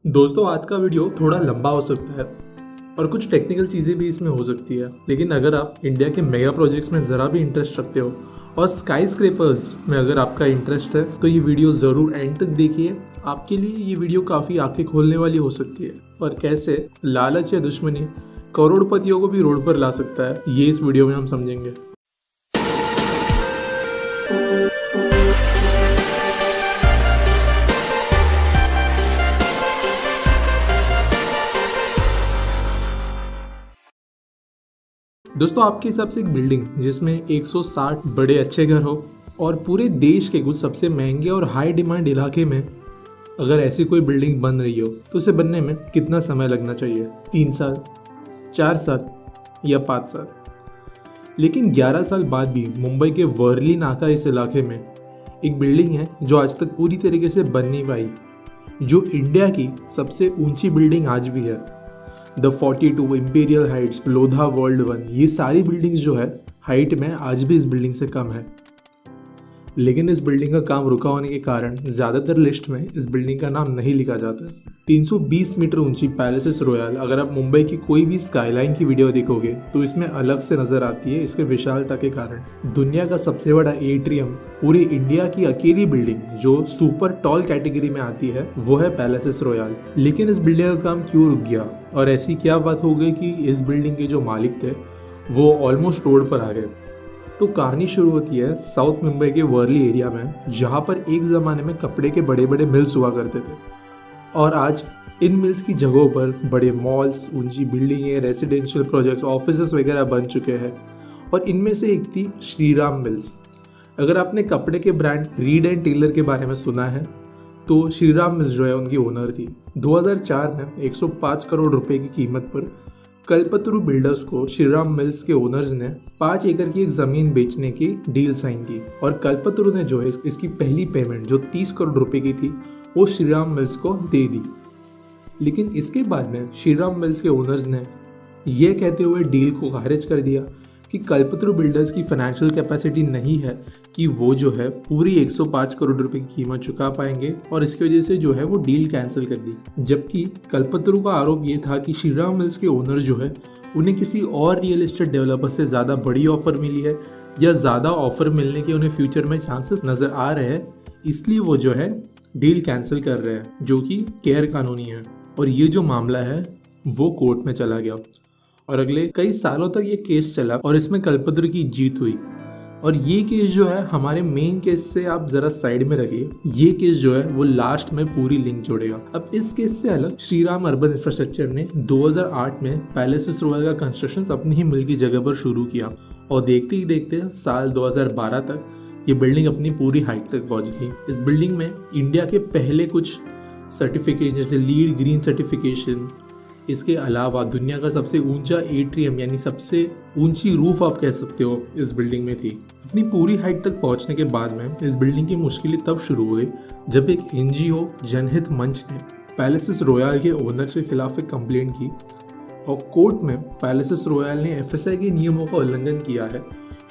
दोस्तों आज का वीडियो थोड़ा लंबा हो सकता है और कुछ टेक्निकल चीज़ें भी इसमें हो सकती है, लेकिन अगर आप इंडिया के मेगा प्रोजेक्ट्स में ज़रा भी इंटरेस्ट रखते हो और स्काई स्क्रैपर्स में अगर आपका इंटरेस्ट है तो ये वीडियो ज़रूर एंड तक देखिए। आपके लिए ये वीडियो काफ़ी आंखें खोलने वाली हो सकती है और कैसे लालच या दुश्मनी करोड़पतियों को भी रोड पर ला सकता है, ये इस वीडियो में हम समझेंगे। दोस्तों आपके हिसाब से एक बिल्डिंग जिसमें 160 बड़े अच्छे घर हो और पूरे देश के कुछ सबसे महंगे और हाई डिमांड इलाके में अगर ऐसी कोई बिल्डिंग बन रही हो तो उसे बनने में कितना समय लगना चाहिए? 3 साल, 4 साल या 5 साल? लेकिन 11 साल बाद भी मुंबई के वर्ली नाका इस इलाके में एक बिल्डिंग है जो आज तक पूरी तरीके से बन नहीं पाई, जो इंडिया की सबसे ऊंची बिल्डिंग आज भी है। The 42 imperial Heights, Lodha world 1, ये सारी बिल्डिंग्स जो है हाइट में आज भी इस बिल्डिंग से कम है। लेकिन इस बिल्डिंग का काम रुका होने के कारण ज़्यादातर लिस्ट में इस बिल्डिंग का नाम नहीं लिखा जाता। 320 मीटर ऊंची पैलेसेस रॉयल अगर आप मुंबई की कोई भी स्काईलाइन की वीडियो देखोगे तो इसमें अलग से नजर आती है इसके विशालता के कारण। दुनिया का सबसे बड़ा एट्रियम, पूरे इंडिया की अकेली बिल्डिंग जो सुपर टॉल कैटेगरी में आती है वो है पैलेसेस रॉयल। लेकिन इस बिल्डिंग का काम क्यों रुक गया और ऐसी क्या बात हो गई कि इस बिल्डिंग के जो मालिक थे वो ऑलमोस्ट रोड पर आ गए? तो कहानी शुरू होती है साउथ मुंबई के वर्ली एरिया में, जहाँ पर एक ज़माने में कपड़े के बड़े बड़े मिल्स हुआ करते थे और आज इन मिल्स की जगहों पर बड़े मॉल्स, ऊंची बिल्डिंगें, रेसिडेंशियल प्रोजेक्ट्स, ऑफिसेस वगैरह बन चुके हैं। और इनमें से एक थी श्रीराम मिल्स। अगर आपने कपड़े के ब्रांड रीड एंड टेलर के बारे में सुना है तो श्रीराम मिल्स जो है उनकी ओनर थी। 2004 में 105 करोड़ रुपए की कीमत पर कल्पतरु बिल्डर्स को श्रीराम मिल्स के ओनर्स ने 5 एकड़ की एक जमीन बेचने की डील साइन की और कल्पतरु ने जो है इसकी पहली पेमेंट जो 30 करोड़ रुपए की थी वो श्रीराम मिल्स को दे दी। लेकिन इसके बाद में श्रीराम मिल्स के ओनर्स ने यह कहते हुए डील को खारिज कर दिया कि कल्पतरु बिल्डर्स की फाइनेंशियल कैपेसिटी नहीं है कि वो जो है पूरी 105 करोड़ रुपए की कीमत चुका पाएंगे और इसकी वजह से जो है वो डील कैंसिल कर दी। जबकि कल्पतरु का आरोप ये था कि श्रीराम मिल्स के ओनर जो है उन्हें किसी और रियल एस्टेट डेवलपर से ज़्यादा बड़ी ऑफर मिली है या ज़्यादा ऑफर मिलने के उन्हें फ्यूचर में चांसेस नज़र आ रहे हैं, इसलिए वो जो है डील कैंसिल कर रहे हैं, जो कि गैर कानूनी है। और ये जो मामला है वो कोर्ट में चला गया और अगले कई सालों तक ये केस चला और इसमें कल्पतरु की जीत हुई। और ये केस जो है हमारे मेन केस से आप जरा साइड में रखिए, ये केस जो है वो लास्ट में पूरी लिंक जोड़ेगा। अब इस केस से अलग श्रीराम अर्बन इंफ्रास्ट्रक्चर ने 2008 में पैलेसेस रॉयल का कंस्ट्रक्शन अपनी ही मिल की जगह पर शुरू किया और देखते ही देखते साल 2012 तक ये बिल्डिंग अपनी पूरी हाइट तक पहुंच गई। इस बिल्डिंग में इंडिया के पहले कुछ सर्टिफिकेशन जैसे लीड ग्रीन सर्टिफिकेशन, इसके अलावा दुनिया का सबसे ऊंचा एट्रियम यानी सबसे ऊंची रूफ आप कह सकते हो इस बिल्डिंग में थी। अपनी पूरी हाइट तक पहुंचने के बाद में इस बिल्डिंग की मुश्किलें तब शुरू हुई जब एक एनजीओ जनहित मंच ने पैलेसेस रॉयल के ओनर्स के खिलाफ एक कंप्लेंट की और कोर्ट में पैलेसेस रॉयल ने एफएसआई के नियमों का उल्लंघन किया है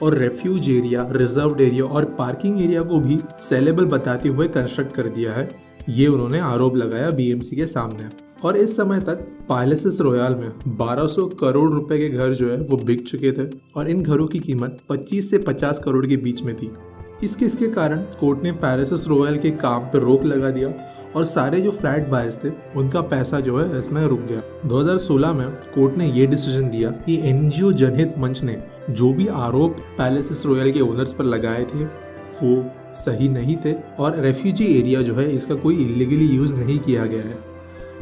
और रेफ्यूज एरिया, रिजर्व्ड एरिया और पार्किंग एरिया को भी सेलेबल बताते हुए कंस्ट्रक्ट कर दिया है। ये उन्होंने आरोप लगाया बीएमसी के सामने। और इस समय तक पैलेसेस रॉयल में 1200 करोड़ रुपए के घर जो है वो बिक चुके थे और इन घरों की कीमत 25 से 50 करोड़ के बीच में थी। इसके कारण कोर्ट ने पैलेसेस रॉयल के काम पर रोक लगा दिया और सारे जो फ्लैट बायर्स थे उनका पैसा जो है इसमें रुक गया। 2016 में कोर्ट ने ये डिसीजन दिया कि एनजीओ जनहित मंच ने जो भी आरोप पैलेसेस रॉयल के ओनर्स पर लगाए थे वो सही नहीं थे और रेफ्यूजी एरिया जो है इसका कोई इलीगली यूज नहीं किया गया है।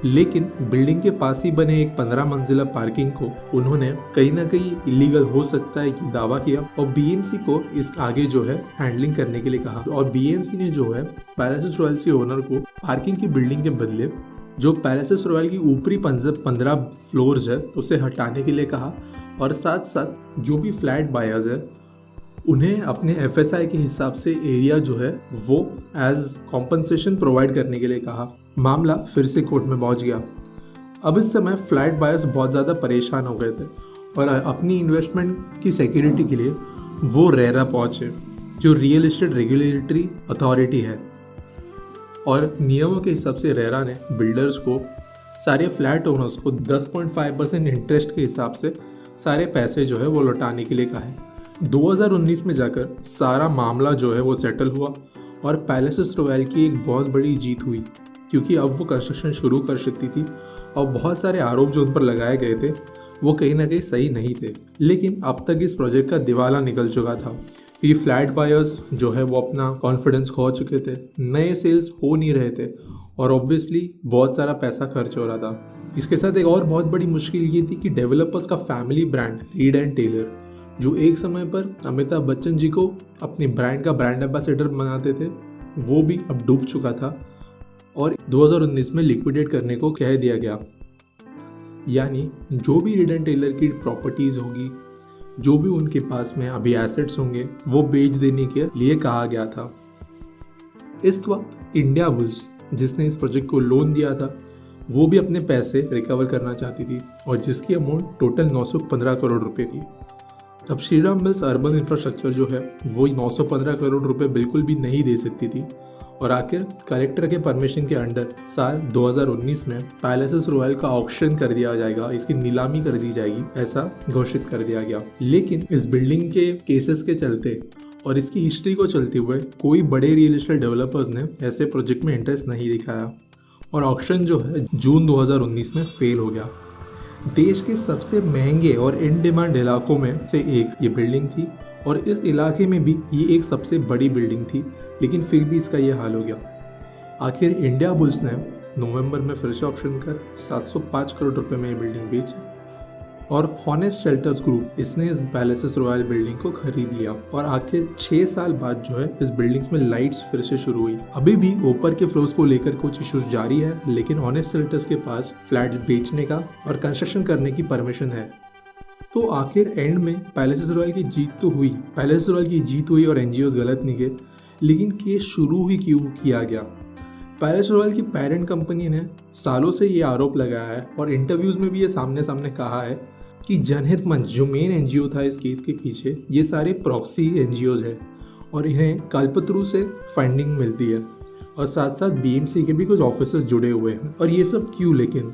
लेकिन बिल्डिंग के पास ही बने एक 15 मंजिला पार्किंग को उन्होंने कहीं ना कहीं इलीगल हो सकता है कि दावा किया और बीएमसी को इस आगे जो है हैंडलिंग करने के लिए कहा। और बीएमसी ने जो है पैलेसेस रॉयल के ओनर को पार्किंग की बिल्डिंग के बदले जो पैलेसेस रॉयल की ऊपरी 15 फ्लोर्स है उसे हटाने के लिए कहा और साथ साथ जो भी फ्लैट बायर्स है उन्हें अपने एफएसआई के हिसाब से एरिया जो है वो एज कॉम्पनसेशन प्रोवाइड करने के लिए कहा। मामला फिर से कोर्ट में पहुंच गया। अब इस समय फ्लैट बायर्स बहुत ज़्यादा परेशान हो गए थे और अपनी इन्वेस्टमेंट की सिक्योरिटी के लिए वो रेरा पहुंचे जो रियल एस्टेट रेगुलेटरी अथॉरिटी है। और नियमों के हिसाब से रेरा ने बिल्डर्स को, सारे फ्लैट ओनर्स को 10.5% इंटरेस्ट के हिसाब से सारे पैसे जो है वो लौटाने के लिए कहा है। 2019 में जाकर सारा मामला जो है वो सेटल हुआ और पैलेसेस रॉयल की एक बहुत बड़ी जीत हुई, क्योंकि अब वो कंस्ट्रक्शन शुरू कर सकती थी और बहुत सारे आरोप जो उन पर लगाए गए थे वो कहीं ना कहीं सही नहीं थे। लेकिन अब तक इस प्रोजेक्ट का दिवाला निकल चुका था, क्योंकि फ्लैट बायर्स जो है वो अपना कॉन्फिडेंस खो चुके थे, नए सेल्स हो नहीं रहे थे और ऑब्वियसली बहुत सारा पैसा खर्च हो रहा था। इसके साथ एक और बहुत बड़ी मुश्किल ये थी कि डेवलपर्स का family brand Reid and Taylor, जो एक समय पर अमिताभ बच्चन जी को अपने ब्रांड का ब्रांड एम्बेसडर बनाते थे, वो भी अब डूब चुका था और 2019 में लिक्विडेट करने को कह दिया गया। यानी जो भी रीड एंड टेलर की प्रॉपर्टीज़ होगी, जो भी उनके पास में अभी एसेट्स होंगे, वो बेच देने के लिए कहा गया था। इस वक्त इंडिया बुल्स, जिसने इस प्रोजेक्ट को लोन दिया था, वो भी अपने पैसे रिकवर करना चाहती थी और जिसकी अमाउंट टोटल 915 करोड़ रुपए थी। तब श्रीराम मिल्स अर्बन इंफ्रास्ट्रक्चर जो है वो 915 करोड़ रुपए बिल्कुल भी नहीं दे सकती थी और आखिर कलेक्टर के परमिशन के अंडर साल 2019 में पैलेसेस रॉयल का ऑक्शन कर दिया जाएगा, इसकी नीलामी कर दी जाएगी, ऐसा घोषित कर दिया गया। लेकिन इस बिल्डिंग के केसेस के चलते और इसकी हिस्ट्री को चलते हुए कोई बड़े रियल एस्टेट डेवलपर्स ने ऐसे प्रोजेक्ट में इंटरेस्ट नहीं दिखाया और ऑक्शन जो है जून 2019 में फेल हो गया। देश के सबसे महंगे और इन डिमांड इलाकों में से एक ये बिल्डिंग थी और इस इलाके में भी ये एक सबसे बड़ी बिल्डिंग थी, लेकिन फिर भी इसका ये हाल हो गया। आखिर इंडिया बुल्स ने नवंबर में फिर से ऑक्शन कर 705 करोड़ रुपए में ये बिल्डिंग बेची और हॉनेस्ट शेल्टर्स ग्रुप इसने इस पैलेसेस रॉयल बिल्डिंग को खरीद लिया और आखिर 6 साल बाद जो है इस बिल्डिंग्स में लाइट्स फिर से शुरू हुई। अभी भी ऊपर के फ्लोर्स को लेकर कुछ इश्यूज जारी है, लेकिन हॉनेस्ट शेल्टर्स के पास फ्लैट्स बेचने का और कंस्ट्रक्शन करने की परमिशन है। तो आखिर एंड में पैलेसेस रॉयल की जीत तो हुई, पैलेसेस रॉयल की जीत हुई और एनजीओज गलत निकले, लेकिन केस शुरू ही क्यों किया गया? पैलेस रॉयल की पेरेंट कंपनी ने सालों से ये आरोप लगाया है और इंटरव्यूज में भी ये सामने सामने कहा है कि जनहित मंच जो मेन एनजीओ था इस केस के पीछे, ये सारे प्रॉक्सी एनजीओज हैं और इन्हें कल्पतरू से फंडिंग मिलती है और साथ साथ बीएमसी के भी कुछ ऑफिसर्स जुड़े हुए हैं। और ये सब क्यों? लेकिन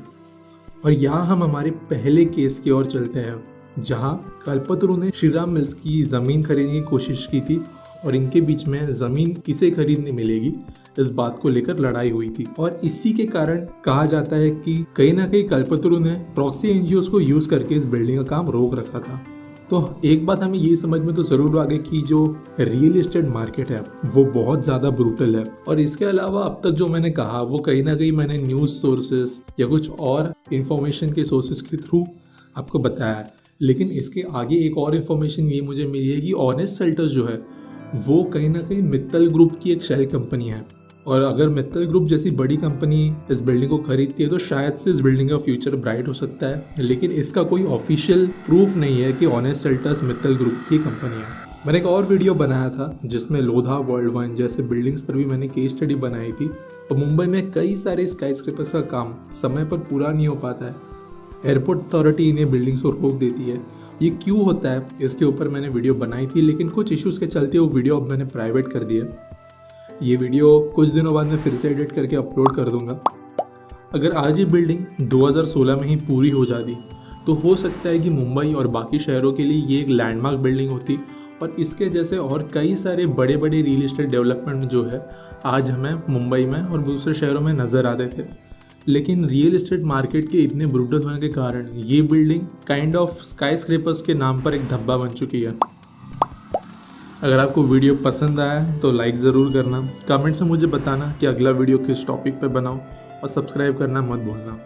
और यहाँ हम हमारे पहले केस की ओर चलते हैं, जहाँ कल्पतरू ने श्रीराम मिल्स की ज़मीन खरीदने की कोशिश की थी और इनके बीच में ज़मीन किसे खरीदने मिलेगी इस बात को लेकर लड़ाई हुई थी और इसी के कारण कहा जाता है कि कहीं ना कहीं कल्पतरू ने प्रॉक्सी एनजीओज को यूज करके इस बिल्डिंग का काम रोक रखा था। तो एक बात हमें ये समझ में तो जरूर आ गई कि जो रियल एस्टेट मार्केट है वो बहुत ज़्यादा ब्रूटल है और इसके अलावा अब तक जो मैंने कहा वो कहीं ना कहीं मैंने न्यूज़ सोर्सेस या कुछ और इन्फॉर्मेशन के सोर्सेज के थ्रू आपको बताया है। लेकिन इसके आगे एक और इन्फॉर्मेशन ये मुझे मिली है कि ऑनेस्ट शेल्टर्स जो है वो कहीं ना कहीं मित्तल ग्रुप की एक शेल कंपनी है और अगर मित्तल ग्रुप जैसी बड़ी कंपनी इस बिल्डिंग को खरीदती है तो शायद से इस बिल्डिंग का फ्यूचर ब्राइट हो सकता है, लेकिन इसका कोई ऑफिशियल प्रूफ नहीं है कि ऑनेस्ट शेल्टर्स मित्तल ग्रुप की कंपनी है। मैंने एक और वीडियो बनाया था जिसमें लोधा, वर्ल्ड वाइन जैसे बिल्डिंग्स पर भी मैंने केस स्टडी बनाई थी और मुंबई में कई सारे स्काईस्क्रेपर्स का काम समय पर पूरा नहीं हो पाता है, एयरपोर्ट अथॉरिटी इन्हें बिल्डिंग्स को रोक देती है। ये क्यों होता है इसके ऊपर मैंने वीडियो बनाई थी, लेकिन कुछ इश्यूज़ के चलते वो वीडियो अब मैंने प्राइवेट कर दिया। ये वीडियो कुछ दिनों बाद मैं फिर से एडिट करके अपलोड कर दूंगा। अगर आज ये बिल्डिंग 2016 में ही पूरी हो जाती तो हो सकता है कि मुंबई और बाकी शहरों के लिए ये एक लैंडमार्क बिल्डिंग होती और इसके जैसे और कई सारे बड़े बड़े रियल एस्टेट डेवलपमेंट जो है आज हमें मुंबई में और दूसरे शहरों में नज़र आते थे। लेकिन रियल एस्टेट मार्केट के इतने ब्रूटल होने के कारण ये बिल्डिंग काइंड ऑफ स्काईस्क्रेपर्स के नाम पर एक धब्बा बन चुकी है। अगर आपको वीडियो पसंद आया तो लाइक ज़रूर करना, कमेंट्स में मुझे बताना कि अगला वीडियो किस टॉपिक पे बनाऊं और सब्सक्राइब करना मत भूलना।